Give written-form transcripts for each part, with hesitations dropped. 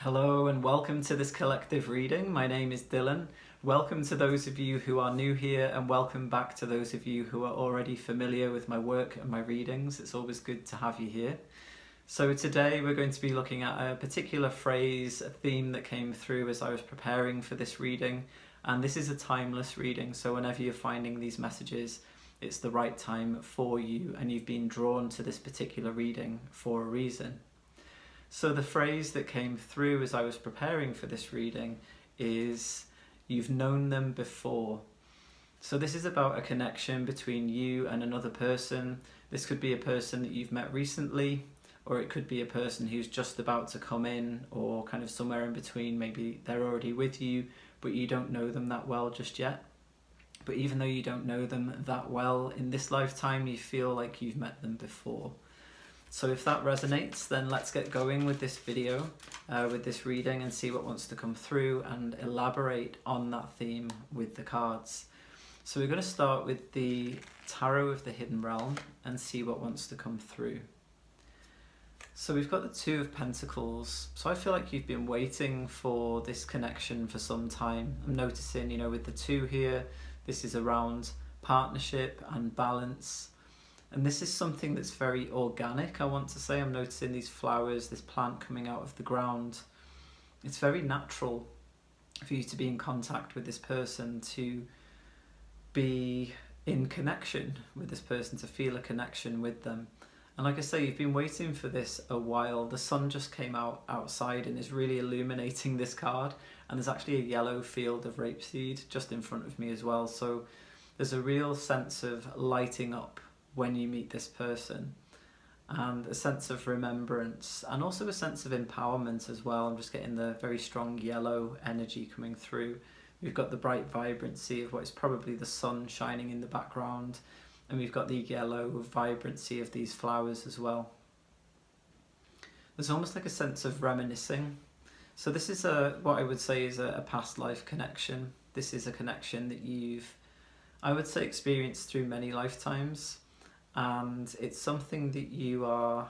Hello and welcome to this collective reading. My name is Dylan. Welcome to those of you who are new here, and welcome back to those of you who are already familiar with my work and my readings. It's always good to have you here. So today we're going to be looking at a particular phrase, a theme that came through as I was preparing for this reading. And this is a timeless reading, so whenever you're finding these messages, it's the right time for you and you've been drawn to this particular reading for a reason. So the phrase that came through as I was preparing for this reading is, you've known them before. So this is about a connection between you and another person. This could be a person that you've met recently, or it could be a person who's just about to come in, or kind of somewhere in between. Maybe they're already with you, but you don't know them that well just yet. But even though you don't know them that well in this lifetime, you feel like you've met them before. So if that resonates, then let's get going with this video, with this reading, and see what wants to come through and elaborate on that theme with the cards. So we're going to start with the Tarot of the Hidden Realm and see what wants to come through. So we've got the Two of Pentacles. So I feel like you've been waiting for this connection for some time. I'm noticing, with the two here, this is around partnership and balance. And this is something that's very organic, I want to say. I'm noticing these flowers, this plant coming out of the ground. It's very natural for you to be in contact with this person, to be in connection with this person, to feel a connection with them. And like I say, you've been waiting for this a while. The sun just came out outside and is really illuminating this card. And there's actually a yellow field of rapeseed just in front of me as well. So there's a real sense of lighting up when you meet this person, and a sense of remembrance, and also a sense of empowerment as well. I'm just getting the very strong yellow energy coming through. We've got the bright vibrancy of what is probably the sun shining in the background, and we've got the yellow vibrancy of these flowers as well. There's almost like a sense of reminiscing. So this is what I would say is a past life connection. This is a connection that you've, I would say, experienced through many lifetimes. And it's something that you are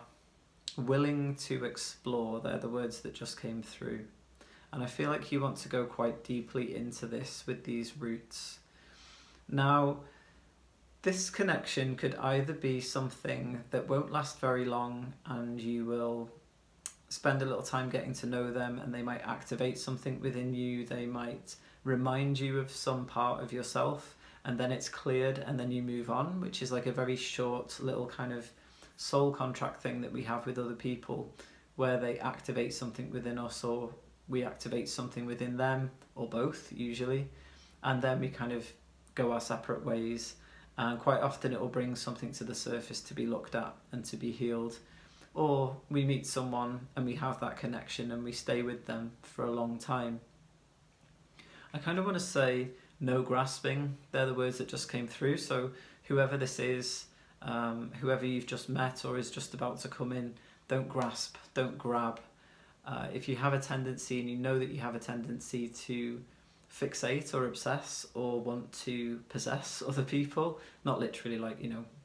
willing to explore. They're the words that just came through. And I feel like you want to go quite deeply into this with these roots. Now, this connection could either be something that won't last very long, and you will spend a little time getting to know them, and they might activate something within you. They might remind you of some part of yourself, and then it's cleared, and then you move on, which is like a very short little kind of soul contract thing that we have with other people, where they activate something within us, or we activate something within them, or both usually, and then we kind of go our separate ways. And quite often it will bring something to the surface to be looked at and to be healed. Or we meet someone and we have that connection and we stay with them for a long time. I kind of want to say, no grasping. They're the words that just came through. So whoever this is, whoever you've just met or is just about to come in, don't grasp, don't grab. If you have a tendency, and you know that you have a tendency to fixate or obsess or want to possess other people, not literally like,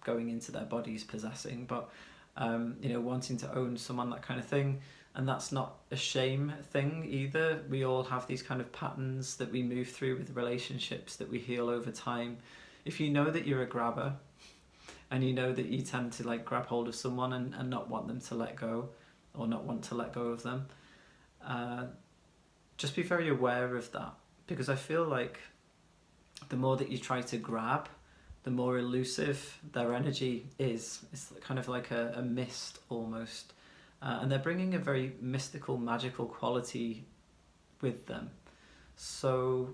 going into their bodies possessing, but wanting to own someone, that kind of thing. And that's not a shame thing either. We all have these kind of patterns that we move through with relationships that we heal over time. If you know that you're a grabber, and you know that you tend to like grab hold of someone and not want them to let go, or not want to let go of them, just be very aware of that. Because I feel like the more that you try to grab, the more elusive their energy is. It's kind of like a mist almost. And they're bringing a very mystical, magical quality with them. So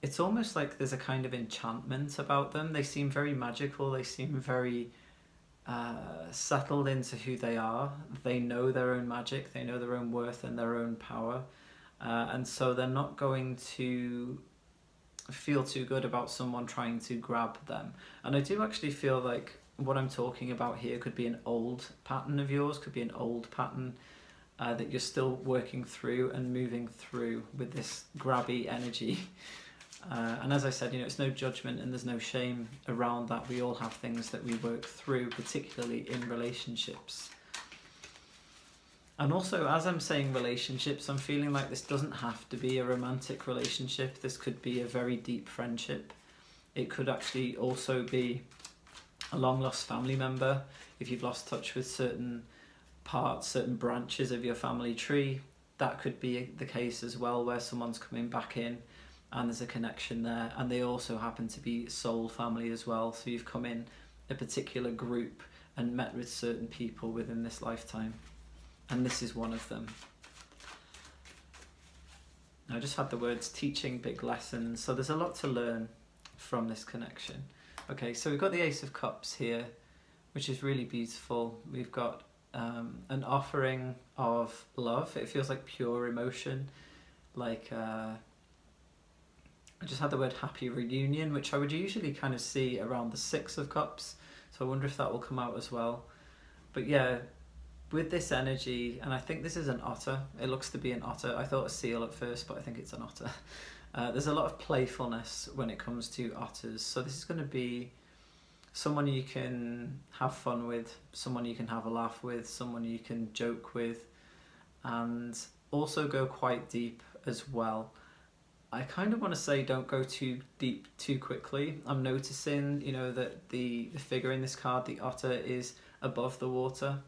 it's almost like there's a kind of enchantment about them. They seem very magical. They seem very settled into who they are. They know their own magic. They know their own worth and their own power. And so they're not going to feel too good about someone trying to grab them. And I do actually feel like what I'm talking about here could be an old pattern of yours, could be an old pattern that you're still working through and moving through with this grabby energy. And as I said, it's no judgment and there's no shame around that. We all have things that we work through, particularly in relationships. And also, as I'm saying relationships, I'm feeling like this doesn't have to be a romantic relationship. This could be a very deep friendship. It could actually also be a long lost family member. If you've lost touch with certain parts, certain branches of your family tree, that could be the case as well, where someone's coming back in and there's a connection there, and they also happen to be soul family as well. So you've come in a particular group and met with certain people within this lifetime. And this is one of them. I just had the words teaching big lessons. So there's a lot to learn from this connection. Okay, so we've got the Ace of Cups here, which is really beautiful. We've got an offering of love. It feels like pure emotion. Like, I just had the word happy reunion, which I would usually kind of see around the Six of Cups. So I wonder if that will come out as well. But yeah, with this energy, and I think this is an otter. It looks to be an otter. I thought a seal at first, but I think it's an otter. There's a lot of playfulness when it comes to otters. So this is going to be someone you can have fun with, someone you can have a laugh with, someone you can joke with, and also go quite deep as well. I kind of want to say don't go too deep too quickly. I'm noticing, that the figure in this card, the otter, is above the water.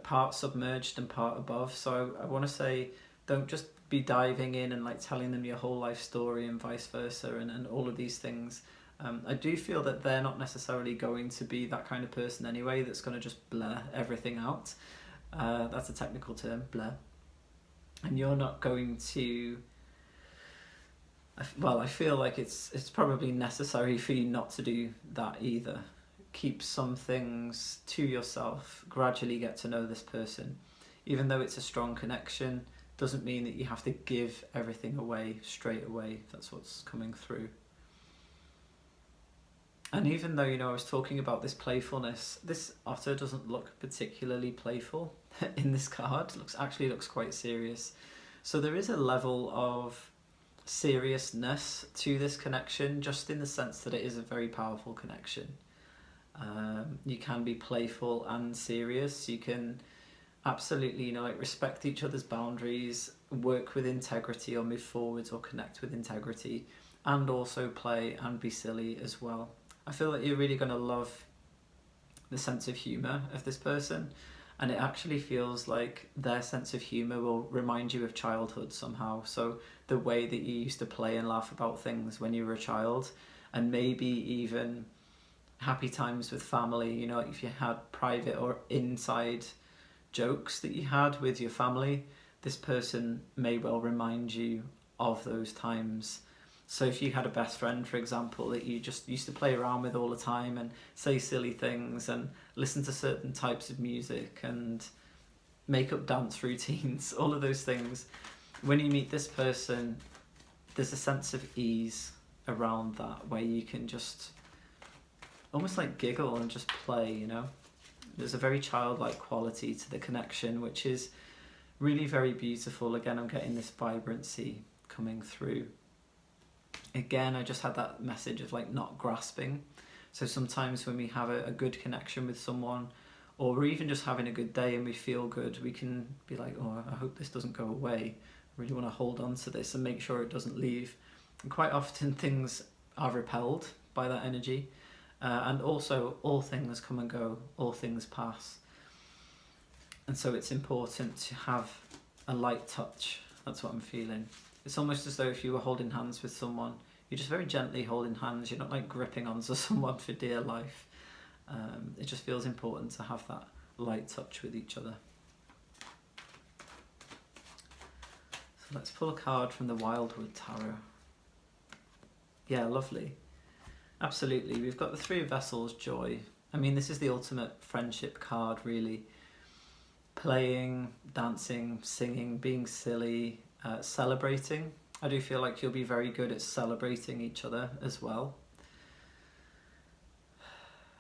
Part submerged and part above. So I want to say don't just be diving in and like telling them your whole life story and vice versa and all of these things. I do feel that they're not necessarily going to be that kind of person anyway that's going to just blur everything out. That's a technical term, blur. And you're not going to... Well, I feel like it's probably necessary for you not to do that either. Keep some things to yourself, gradually get to know this person. Even though it's a strong connection, doesn't mean that you have to give everything away straight away. That's what's coming through. And even though, I was talking about this playfulness, this otter doesn't look particularly playful in this card. It looks quite serious. So there is a level of seriousness to this connection, just in the sense that it is a very powerful connection. You can be playful and serious. You can absolutely, respect each other's boundaries, work with integrity or move forwards or connect with integrity, and also play and be silly as well. I feel that you're really going to love the sense of humour of this person, and it actually feels like their sense of humour will remind you of childhood somehow. So the way that you used to play and laugh about things when you were a child, and maybe even happy times with family, if you had private or inside jokes that you had with your family, this person may well remind you of those times. So if you had a best friend, for example, that you just used to play around with all the time and say silly things and listen to certain types of music and make up dance routines, all of those things, when you meet this person, there's a sense of ease around that, where you can just almost like giggle and just play, There's a very childlike quality to the connection, which is really very beautiful. Again, I'm getting this vibrancy coming through. Again, I just had that message of like not grasping. So sometimes when we have a good connection with someone, or we're even just having a good day and we feel good, we can be like, oh, I hope this doesn't go away. I really want to hold on to this and make sure it doesn't leave. And quite often things are repelled by that energy. And also, all things come and go, all things pass. And so it's important to have a light touch. That's what I'm feeling. It's almost as though if you were holding hands with someone, you're just very gently holding hands. You're not like gripping onto someone for dear life. It just feels important to have that light touch with each other. So let's pull a card from the Wildwood Tarot. Yeah, lovely. Absolutely. We've got the Three of Vessels, joy. I mean, this is the ultimate friendship card, really. Playing, dancing, singing, being silly, celebrating. I do feel like you'll be very good at celebrating each other as well.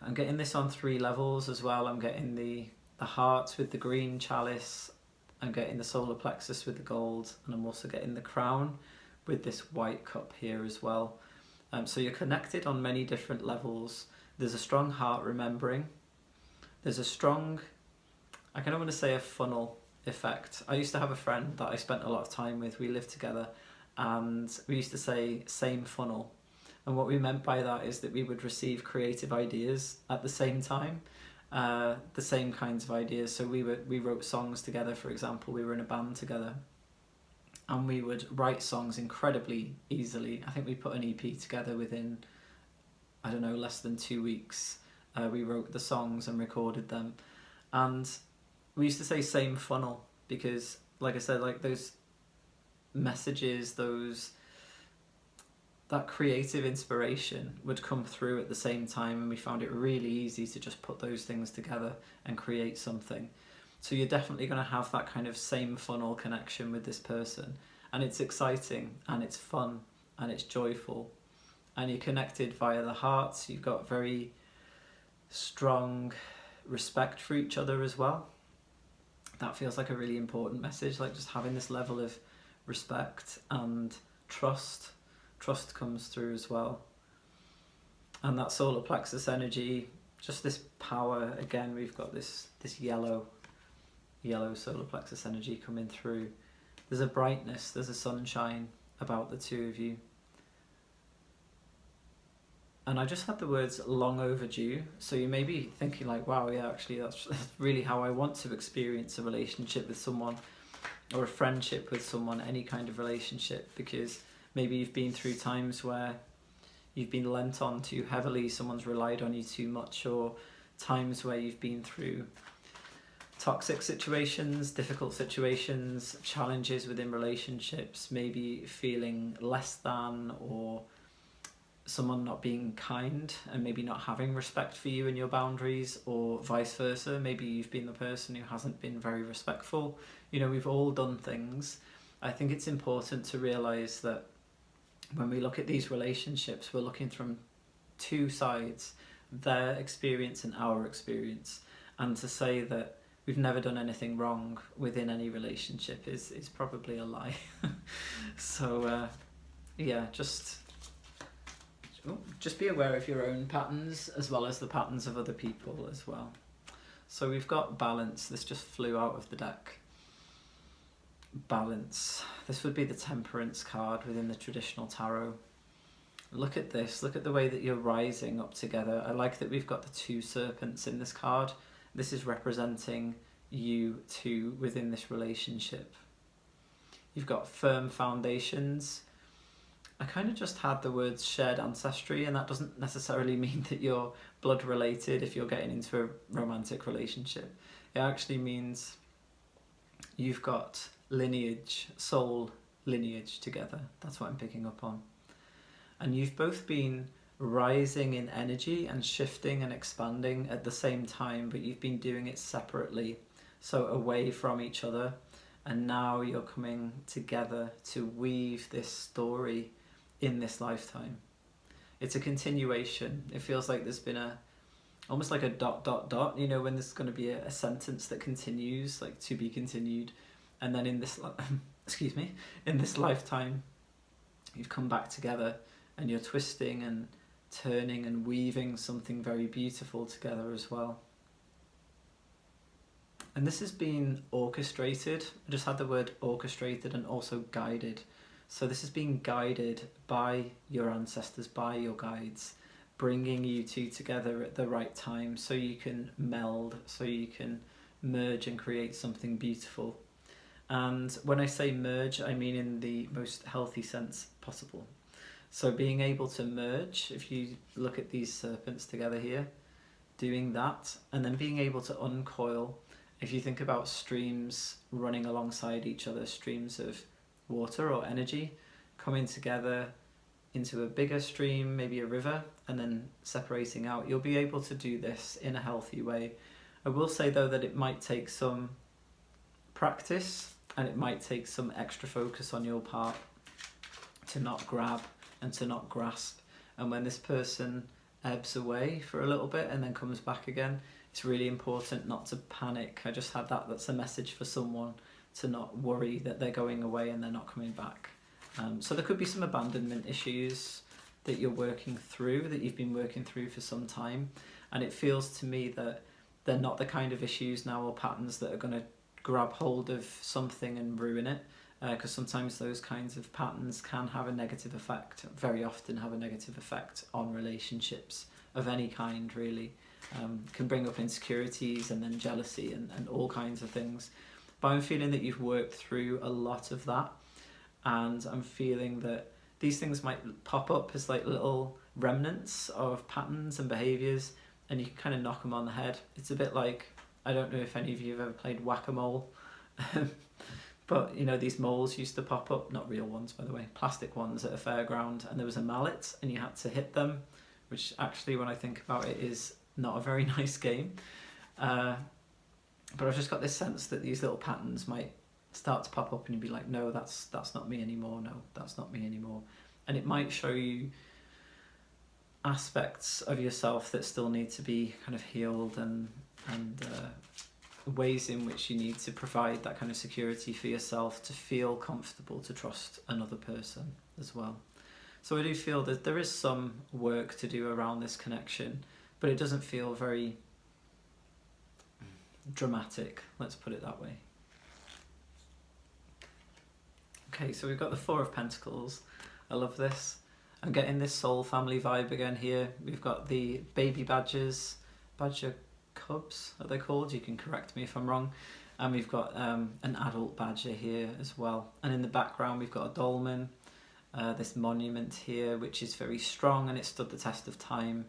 I'm getting this on 3 levels as well. I'm getting the heart with the green chalice. I'm getting the solar plexus with the gold. And I'm also getting the crown with this white cup here as well. So you're connected on many different levels. There's a strong heart remembering. There's a strong, I kind of want to say a funnel effect. I used to have a friend that I spent a lot of time with. We lived together, and we used to say same funnel. And what we meant by that is that we would receive creative ideas at the same time, the same kinds of ideas. So we wrote songs together, for example. We were in a band together, and we would write songs incredibly easily. I think we put an EP together within, I don't know, less than 2 weeks. We wrote the songs and recorded them. And we used to say same funnel because, like I said, like those messages, that creative inspiration would come through at the same time, and we found it really easy to just put those things together and create something. So you're definitely going to have that kind of same funnel connection with this person, and it's exciting and it's fun and it's joyful, and you're connected via the hearts. You've got very strong respect for each other as well. That feels like a really important message, like just having this level of respect and trust. Trust comes through as well. And that solar plexus energy, just this power, again, we've got this yellow solar plexus energy coming through. There's a brightness, there's a sunshine about the two of you. And I just had the words long overdue. So you may be thinking like, wow, yeah, actually that's really how I want to experience a relationship with someone, or a friendship with someone, any kind of relationship, because maybe you've been through times where you've been lent on too heavily, someone's relied on you too much, or times where you've been through toxic situations, difficult situations, challenges within relationships, maybe feeling less than, or someone not being kind and maybe not having respect for you and your boundaries, or vice versa. Maybe you've been the person who hasn't been very respectful. You know, we've all done things. I think it's important to realise that when we look at these relationships, we're looking from two sides, their experience and our experience. And to say that we've never done anything wrong within any relationship is probably a lie. So yeah, just be aware of your own patterns as well as the patterns of other people as well. So we've got balance. This just flew out of the deck. Balance. This would be the Temperance card within the traditional tarot. Look at this. Look at the way that you're rising up together. I like that we've got the two serpents in this card. This is representing you two within this relationship. You've got firm foundations. I kind of just had the words shared ancestry, and that doesn't necessarily mean that you're blood related if you're getting into a romantic relationship. It actually means you've got lineage, soul lineage together. That's what I'm picking up on. And you've both been rising in energy and shifting and expanding at the same time, but you've been doing it separately, so away from each other. And now you're coming together to weave this story in this lifetime. It's a continuation. It feels like there's been almost like a ... you know, when there's going to be a sentence that continues, like to be continued. And then in this in this lifetime, you've come back together and you're twisting and turning and weaving something very beautiful together as well. And this has been orchestrated. I just had the word orchestrated and also guided. So this is being guided by your ancestors, by your guides, bringing you two together at the right time so you can meld, so you can merge and create something beautiful. And when I say merge, I mean in the most healthy sense possible. So being able to merge, if you look at these serpents together here, doing that, and then being able to uncoil. If you think about streams running alongside each other, streams of water or energy coming together into a bigger stream, maybe a river, and then separating out, you'll be able to do this in a healthy way. I will say though that it might take some practice and it might take some extra focus on your part to not grab and to not grasp. And when this person ebbs away for a little bit and then comes back again, it's really important not to panic. I just had that's a message for someone, to not worry that they're going away and they're not coming back. So there could be some abandonment issues that you're working through, that you've been working through for some time. And it feels to me that they're not the kind of issues now or patterns that are going to grab hold of something and ruin it, because sometimes those kinds of patterns can have a negative effect, very often have a negative effect on relationships of any kind, really. Can bring up insecurities and then jealousy and all kinds of things. But I'm feeling that you've worked through a lot of that, and I'm feeling that these things might pop up as like little remnants of patterns and behaviours, and you can kind of knock them on the head. It's a bit like, I don't know if any of you have ever played whack-a-mole, but you know, these moles used to pop up, not real ones by the way, plastic ones at a fairground, and there was a mallet and you had to hit them, which actually, when I think about it, is not a very nice game. But I've just got this sense that these little patterns might start to pop up and you'd be like, no, that's not me anymore, no, that's not me anymore. And it might show you aspects of yourself that still need to be kind of healed, and ways in which you need to provide that kind of security for yourself to feel comfortable to trust another person as well. So I do feel that there is some work to do around this connection, but it doesn't feel very dramatic, let's put it that way. Okay, so we've got the Four of Pentacles. I love this. I'm getting this soul family vibe again here. We've got the baby badgers, badger cubs are they called? You can correct me if I'm wrong. And we've got an adult badger here as well. And in the background we've got a dolmen, this monument here, which is very strong and it stood the test of time.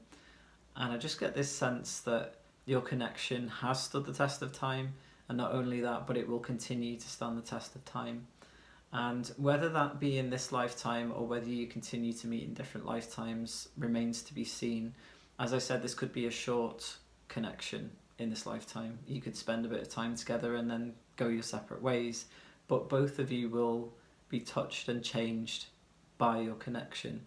And I just get this sense that your connection has stood the test of time, and not only that, but it will continue to stand the test of time. And whether that be in this lifetime or whether you continue to meet in different lifetimes remains to be seen. As I said, this could be a short connection in this lifetime. You could spend a bit of time together and then go your separate ways, but both of you will be touched and changed by your connection.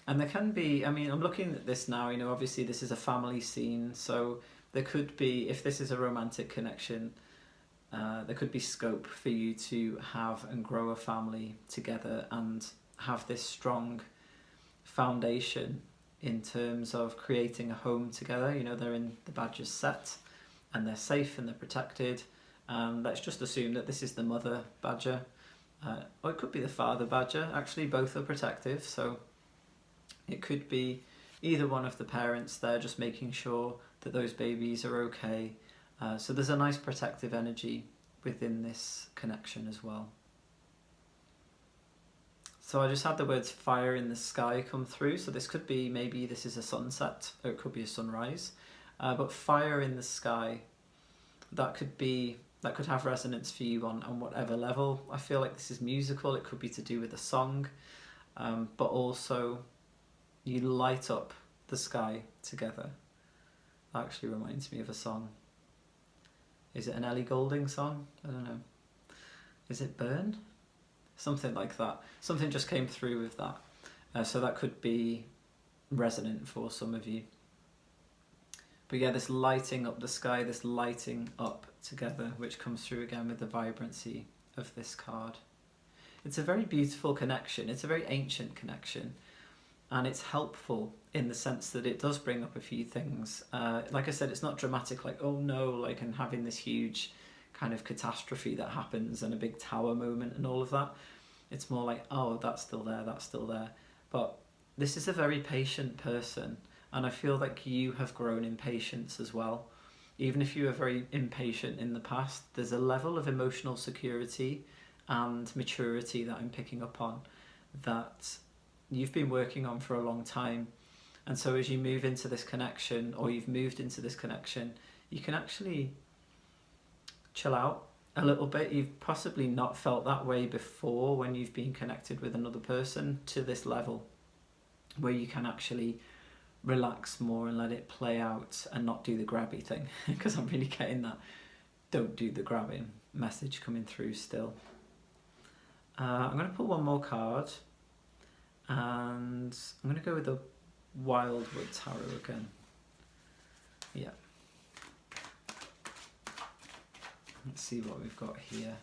And there can be, I mean, I'm looking at this now, you know, obviously this is a family scene, so there could be, if this is a romantic connection, there could be scope for you to have and grow a family together and have this strong foundation in terms of creating a home together. You know, they're in the badger's set and they're safe and they're protected. Let's just assume that this is the mother badger, or it could be the father badger. Actually, both are protective, so it could be either one of the parents there just making sure that those babies are okay. So there's a nice protective energy within this connection as well. So I just had the words fire in the sky come through. So this could be, maybe this is a sunset, or it could be a sunrise. But fire in the sky, that could have resonance for you on whatever level. I feel like this is musical. It could be to do with a song, but also you light up the sky together. That actually reminds me of a song. Is it an Ellie Goulding song? I don't know. Is it Burn? Something like that. Something just came through with that. So that could be resonant for some of you. But yeah, this lighting up the sky, this lighting up together, which comes through again with the vibrancy of this card. It's a very beautiful connection. It's a very ancient connection. And it's helpful in the sense that it does bring up a few things. Like I said, it's not dramatic, like, oh no, like, and having this huge kind of catastrophe that happens and a big tower moment and all of that. It's more like, oh, that's still there, that's still there. But this is a very patient person, and I feel like you have grown in patience as well. Even if you were very impatient in the past, there's a level of emotional security and maturity that I'm picking up on that you've been working on for a long time. And so as you move into this connection, or you've moved into this connection, you can actually chill out a little bit. You've possibly not felt that way before when you've been connected with another person to this level where you can actually relax more and let it play out and not do the grabby thing, because I'm really getting that don't do the grabbing message coming through still. I'm going to pull one more card, and I'm going to go with the Wildwood Tarot again. Yeah. Let's see what we've got here.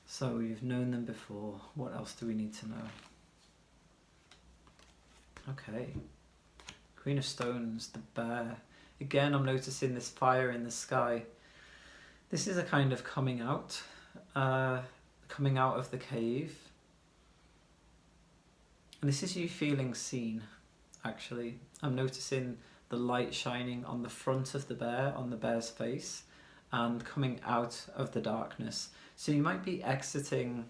So we've known them before. What else do we need to know? Okay. Queen of Stones, the bear. Again, I'm noticing this fire in the sky. This is a kind of coming out of the cave. And this is you feeling seen, actually. I'm noticing the light shining on the front of the bear, on the bear's face, and coming out of the darkness. So you might be exiting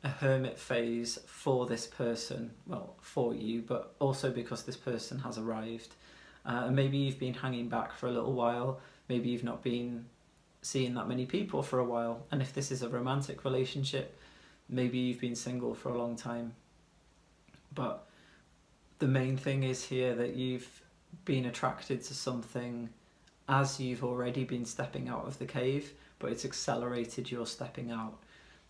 a hermit phase for this person, well, for you, but also because this person has arrived. And maybe you've been hanging back for a little while, maybe you've not been seeing that many people for a while, and if this is a romantic relationship, maybe you've been single for a long time. But the main thing is here that you've been attracted to something as you've already been stepping out of the cave, but it's accelerated your stepping out,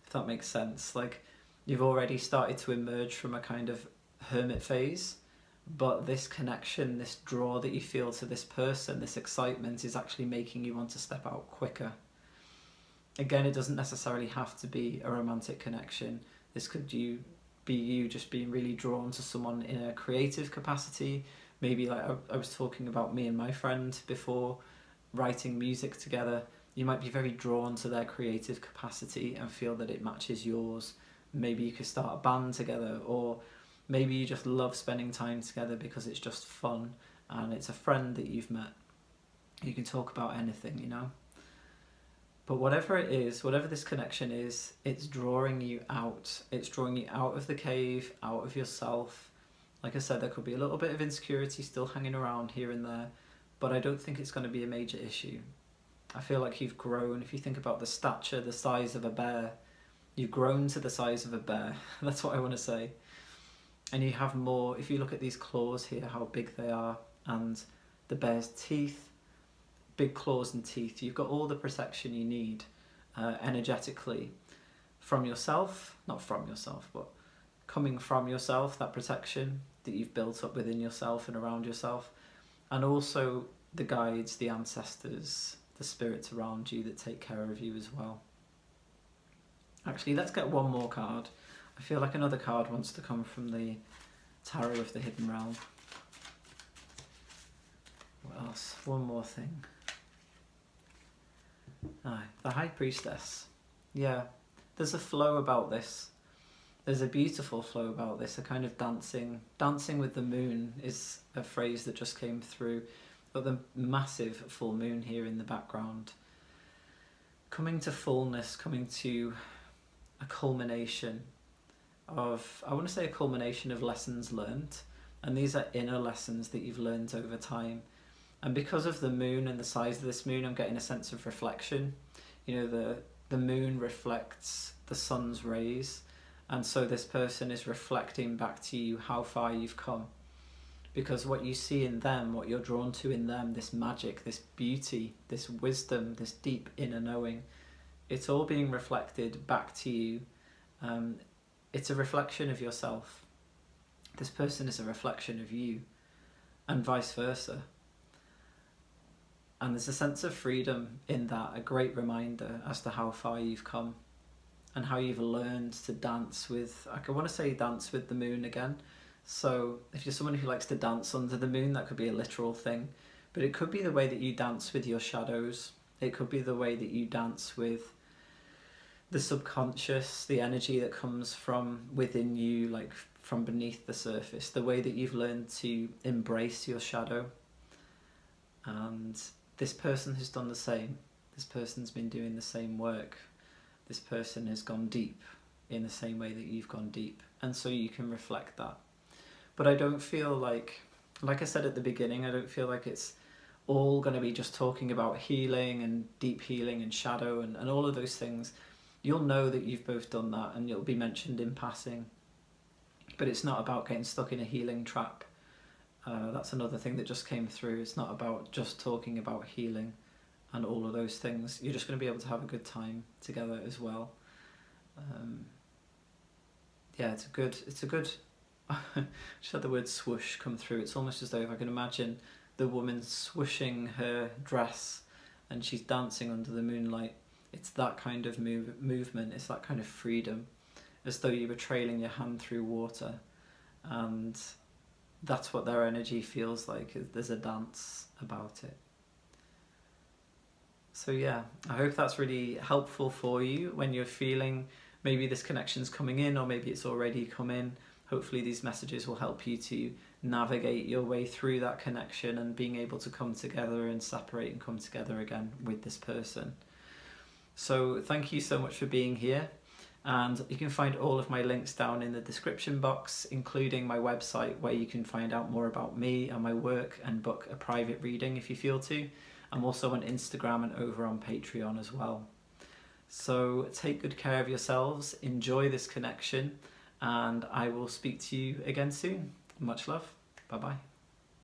if that makes sense. Like, you've already started to emerge from a kind of hermit phase, but this connection, this draw that you feel to this person, this excitement is actually making you want to step out quicker. Again, it doesn't necessarily have to be a romantic connection. This could be you just being really drawn to someone in a creative capacity. Maybe like I was talking about me and my friend before, writing music together. You might be very drawn to their creative capacity and feel that it matches yours. Maybe you could start a band together, or maybe you just love spending time together because it's just fun and it's a friend that you've met. You can talk about anything, you know? But whatever it is, whatever this connection is, it's drawing you out. It's drawing you out of the cave, out of yourself. Like I said, there could be a little bit of insecurity still hanging around here and there, but I don't think it's going to be a major issue. I feel like you've grown. If you think about the stature, the size of a bear, you've grown to the size of a bear. That's what I want to say. And you have more, if you look at these claws here, how big they are, and the bear's teeth, big claws and teeth, you've got all the protection you need energetically from yourself, not from yourself, but coming from yourself, that protection that you've built up within yourself and around yourself, and also the guides, the ancestors, the spirits around you that take care of you as well. Actually, let's get one more card. I feel like another card wants to come from the Tarot of the Hidden Realm. What else? One more thing. The High Priestess. Yeah, there's a flow about this. There's a beautiful flow about this, a kind of dancing with the moon is a phrase that just came through, but the massive full moon here in the background. Coming to fullness, coming to a culmination of, I want to say a culmination of lessons learned, and these are inner lessons that you've learned over time. And because of the moon and the size of this moon, I'm getting a sense of reflection. You know, the moon reflects the sun's rays, and so this person is reflecting back to you how far you've come. Because what you see in them, what you're drawn to in them, this magic, this beauty, this wisdom, this deep inner knowing, it's all being reflected back to you. It's a reflection of yourself. This person is a reflection of you, and vice versa. And there's a sense of freedom in that, a great reminder as to how far you've come and how you've learned to dance with, I want to say dance with the moon again. So if you're someone who likes to dance under the moon, that could be a literal thing, but it could be the way that you dance with your shadows. It could be the way that you dance with the subconscious, the energy that comes from within you, like from beneath the surface, the way that you've learned to embrace your shadow. And this person has done the same. This person's been doing the same work. This person has gone deep in the same way that you've gone deep. And so you can reflect that. But I don't feel like I said at the beginning, I don't feel like it's all going to be just talking about healing and deep healing and shadow and all of those things. You'll know that you've both done that and it'll be mentioned in passing. But it's not about getting stuck in a healing trap. That's another thing that just came through. It's not about just talking about healing and all of those things. You're just going to be able to have a good time together as well. Yeah, it's a good just had the word swoosh come through. It's almost as though if I can imagine the woman swooshing her dress and she's dancing under the moonlight. It's that kind of movement. It's that kind of freedom, as though you were trailing your hand through water, and that's what their energy feels like. There's a dance about it. So yeah, I hope that's really helpful for you when you're feeling maybe this connection's coming in, or maybe it's already come in. Hopefully these messages will help you to navigate your way through that connection and being able to come together and separate and come together again with this person. So thank you so much for being here. And you can find all of my links down in the description box, including my website, where you can find out more about me and my work and book a private reading if you feel to. I'm also on Instagram and over on Patreon as well. So take good care of yourselves, enjoy this connection, and I will speak to you again soon. Much love. Bye bye.